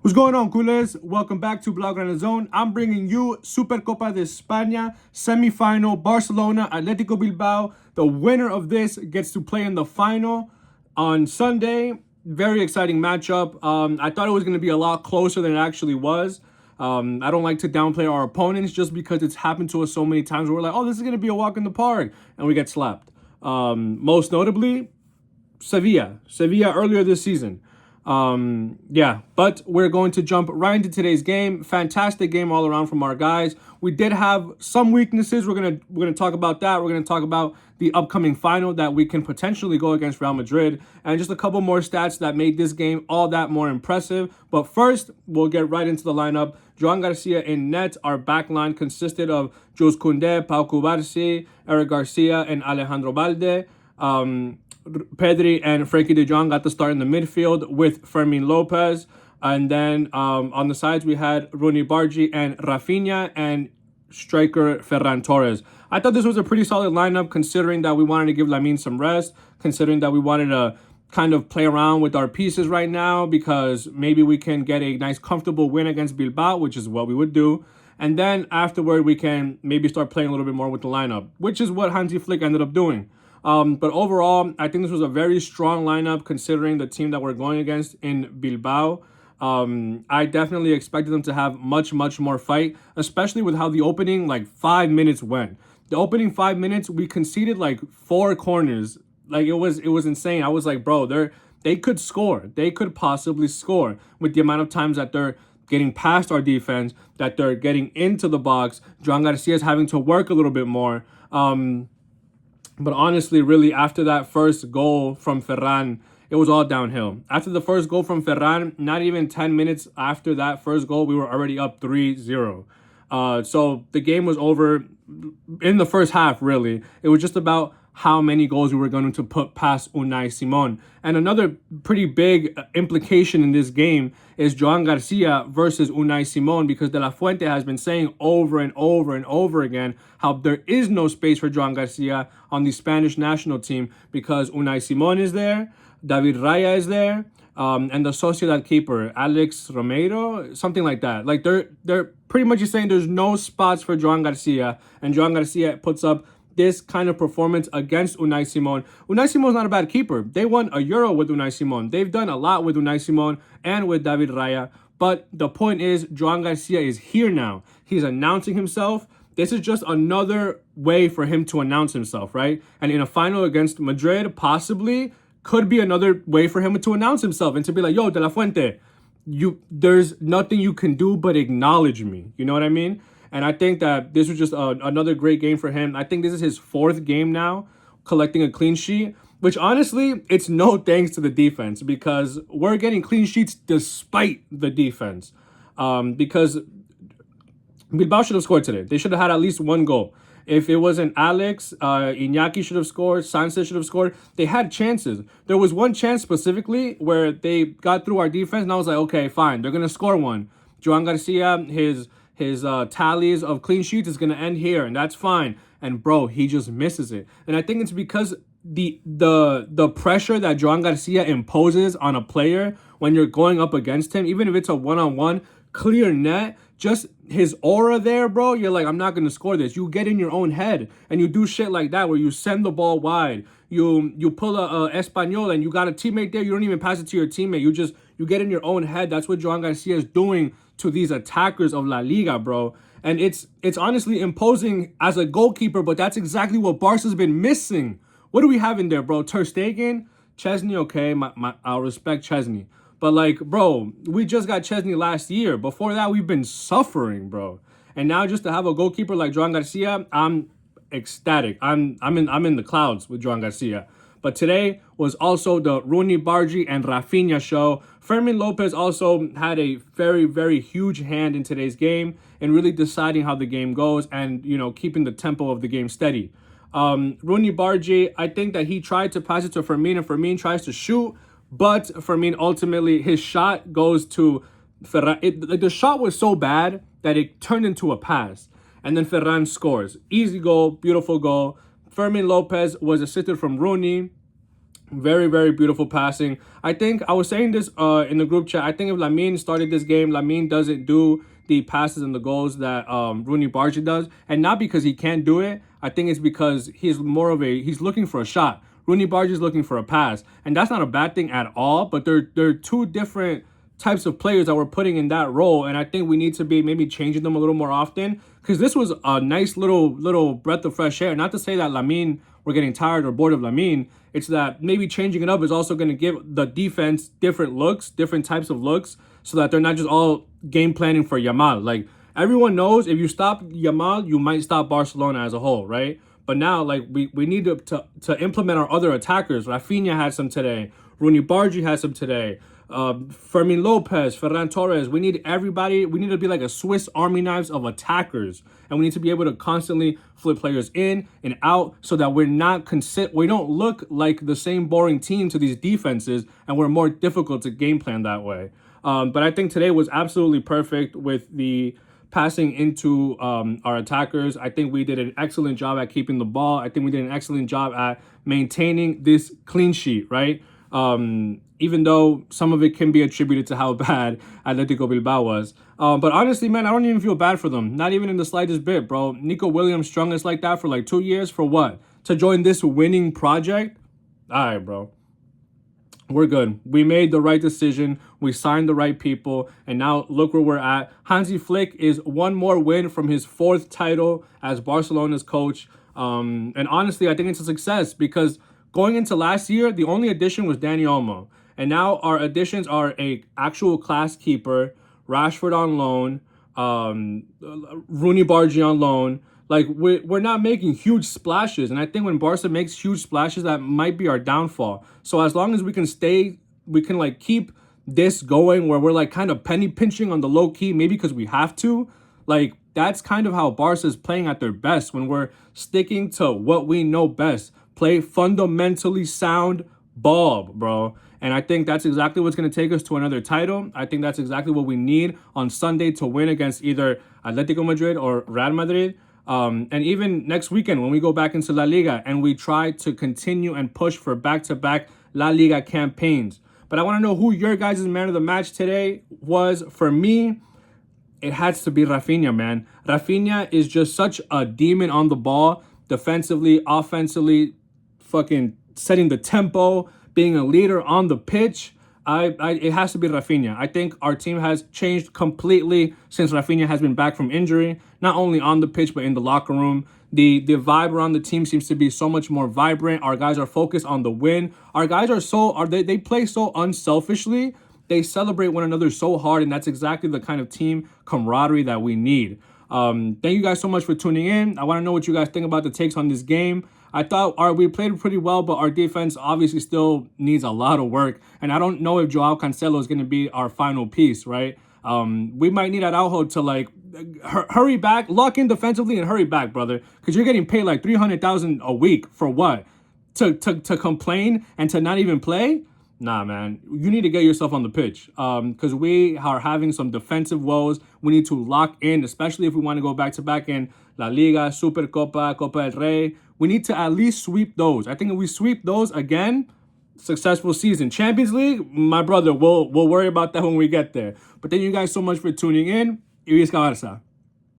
What's going on, culés? Welcome back to BlaugranaZzone. I'm bringing you Supercopa de España semi-final, Barcelona, Atletico Bilbao. The winner of this gets to play in the final on Sunday. Very exciting matchup. I thought it was going to be a lot closer than it actually was. I don't like to downplay our opponents just because it's happened to us so many times where we're like, oh, this is going to be a walk in the park, and we get slapped. Most notably, Sevilla earlier this season. But we're going to jump right into today's game. Fantastic game all around from our guys. We did have some weaknesses. We're gonna talk about that. We're gonna talk about the upcoming final that we can potentially go against Real Madrid, and just a couple more stats that made this game all that more impressive. But first, we'll get right into the lineup. Joao Garcia in net. Our back line consisted of Jules Koundé, Pau Cubarsí, Eric Garcia, and Alejandro Balde. Pedri and Frankie de Jong got the start in the midfield with Fermin Lopez. And then on the sides, we had Roony, Barge, and Rafinha, and striker Ferran Torres. I thought this was a pretty solid lineup considering that we wanted to give Lamine some rest, considering that we wanted to kind of play around with our pieces right now because maybe we can get a nice comfortable win against Bilbao, which is what we would do. And then afterward, we can maybe start playing a little bit more with the lineup, which is what Hansi Flick ended up doing. But overall, I think this was a very strong lineup considering the team that we're going against in Bilbao. I definitely expected them to have much more fight, especially with how the opening 5 minutes went. The opening 5 minutes, we conceded 4 corners. It was insane. I was like, bro, they could score. They could possibly score with the amount of times that they're getting past our defense, that they're getting into the box. Joao Garcia is having to work a little bit more. But honestly, really, after that first goal from Ferran, it was all downhill. After the first goal from Ferran, not even 10 minutes after that first goal, we were already up 3-0. So the game was over in the first half, really. It was just about how many goals we were going to put past Unai Simon. And another pretty big implication in this game is Joao Garcia versus Unai Simon, because De La Fuente has been saying over and over again how there is no space for Joao Garcia on the Spanish national team because Unai Simon is there, David Raya is there, and the Sociedad keeper, Alex Romero, something like that. They're pretty much just saying there's no spots for Joao Garcia, and Joao Garcia puts up this kind of performance against Unai Simon. Unai Simon's not a bad keeper. They won a Euro with Unai Simon. They've done a lot with Unai Simon and with David Raya. But the point is, Joao Garcia is here now. He's announcing himself. This is just another way for him to announce himself, right? And in a final against Madrid, possibly, could be another way for him to announce himself and to be like, yo, De La Fuente, there's nothing you can do but acknowledge me. You know what I mean? And I think that this was just another great game for him. I think this is his 4th game now, collecting a clean sheet, which honestly, it's no thanks to the defense because we're getting clean sheets despite the defense. Because Bilbao should have scored today. They should have had at least 1 goal. If it wasn't Alex, Iñaki should have scored, Sanchez should have scored. They had chances. There was one chance specifically where they got through our defense, and I was like, okay, fine, they're going to score one. Joao Garcia, his tallies of clean sheets is going to end here, and that's fine. And bro, he just misses it. And I think it's because the pressure that Joao Garcia imposes on a player when you're going up against him, even if it's a one-on-one clear net, just his aura there, bro, you're like, I'm not going to score this. You get in your own head and you do shit like that where you send the ball wide. You pull a Espanyol and you got a teammate there. You don't even pass it to your teammate. You get in your own head. That's what Joao Garcia is doing to these attackers of La Liga, bro. And it's honestly imposing as a goalkeeper, but that's exactly what Barca's been missing. What do we have in there, bro? Ter Stegen? Chesney, okay. I'll respect Chesney. But bro, we just got Chesney last year. Before that, we've been suffering, bro. And now just to have a goalkeeper like Joao Garcia, I'm ecstatic. I'm in the clouds with Joao Garcia. But today was also the Roony, Barge, and Rafinha show. Fermin Lopez also had a very huge hand in today's game and really deciding how the game goes and, keeping the tempo of the game steady. Roony, Barge, I think that he tried to pass it to Fermin, and Fermin tries to shoot, but Fermin ultimately, his shot goes to Ferran. The shot was so bad that it turned into a pass, and then Ferran scores. Easy goal, beautiful goal. Fermin Lopez was assisted from Roony. Very, very beautiful passing. I think I was saying this in the group chat. I think if Lamine started this game, Lamine doesn't do the passes and the goals that Roony Barge does. And not because he can't do it. I think it's because he's looking for a shot. Roony Barge is looking for a pass. And that's not a bad thing at all. But they're two different types of players that we're putting in that role. And I think we need to be maybe changing them a little more often. Because this was a nice little breath of fresh air. Not to say that Lamine, we're getting tired or bored of Lamine. It's that maybe changing it up is also going to give the defense different looks, different types of looks, so that they're not just all game planning for Yamal. Like, everyone knows if you stop Yamal, you might stop Barcelona as a whole, right? But now, like, we need to implement our other attackers. Rafinha had some today. Roony Barge had some today. Fermin Lopez, Ferran Torres. We need everybody. We need to be like a Swiss Army knives of attackers, and we need to be able to constantly flip players in and out so that we don't look like the same boring team to these defenses, and we're more difficult to game plan that way. But I think today was absolutely perfect with the passing into our attackers. I think we did an excellent job at keeping the ball. I think we did an excellent job at maintaining this clean sheet, right? Even though some of it can be attributed to how bad Atletico Bilbao was. But honestly, man, I don't even feel bad for them. Not even in the slightest bit, bro. Nico Williams strung us like that for like 2 years. For what? To join this winning project? All right, bro. We're good. We made the right decision. We signed the right people. And now look where we're at. Hansi Flick is one more win from his 4th title as Barcelona's coach. And honestly, I think it's a success because going into last year, the only addition was Dani Olmo. And now our additions are a actual class keeper, Rashford on loan, Roony Barge on loan. Like, we're not making huge splashes. And I think when Barca makes huge splashes, that might be our downfall. So as long as we can like keep this going where we're like kind of penny pinching on the low key, maybe because we have to, like, that's kind of how Barca is playing at their best, when we're sticking to what we know best. Play fundamentally sound ball, bro. And I think that's exactly what's going to take us to another title. I think that's exactly what we need on Sunday to win against either Atletico Madrid or Real Madrid. And even next weekend when we go back into La Liga and we try to continue and push for back-to-back La Liga campaigns. But I want to know who your guys' man of the match today was. For me, it has to be Rafinha, man. Rafinha is just such a demon on the ball, defensively, offensively, fucking setting the tempo, being a leader on the pitch. It has to be Rafinha. I think our team has changed completely since Rafinha has been back from injury, not only on the pitch, but in the locker room. The vibe around the team seems to be so much more vibrant. Our guys are focused on the win. Our guys they play so unselfishly. They celebrate one another so hard, and that's exactly the kind of team camaraderie that we need. Thank you guys so much for tuning in. I want to know what you guys think about the takes on this game. I thought we played pretty well, but our defense obviously still needs a lot of work. And I don't know if Joao Cancelo is going to be our final piece, right? We might need Araujo to like hurry back, lock in defensively and hurry back, brother. Because you're getting paid like $300,000 a week for what? To complain and to not even play? Nah, man. You need to get yourself on the pitch because we are having some defensive woes. We need to lock in, especially if we want to go back-to-back in La Liga, Supercopa, Copa del Rey. We need to at least sweep those. I think if we sweep those again, successful season. Champions League, my brother, we'll worry about that when we get there. But thank you guys so much for tuning in. VISCA Barça.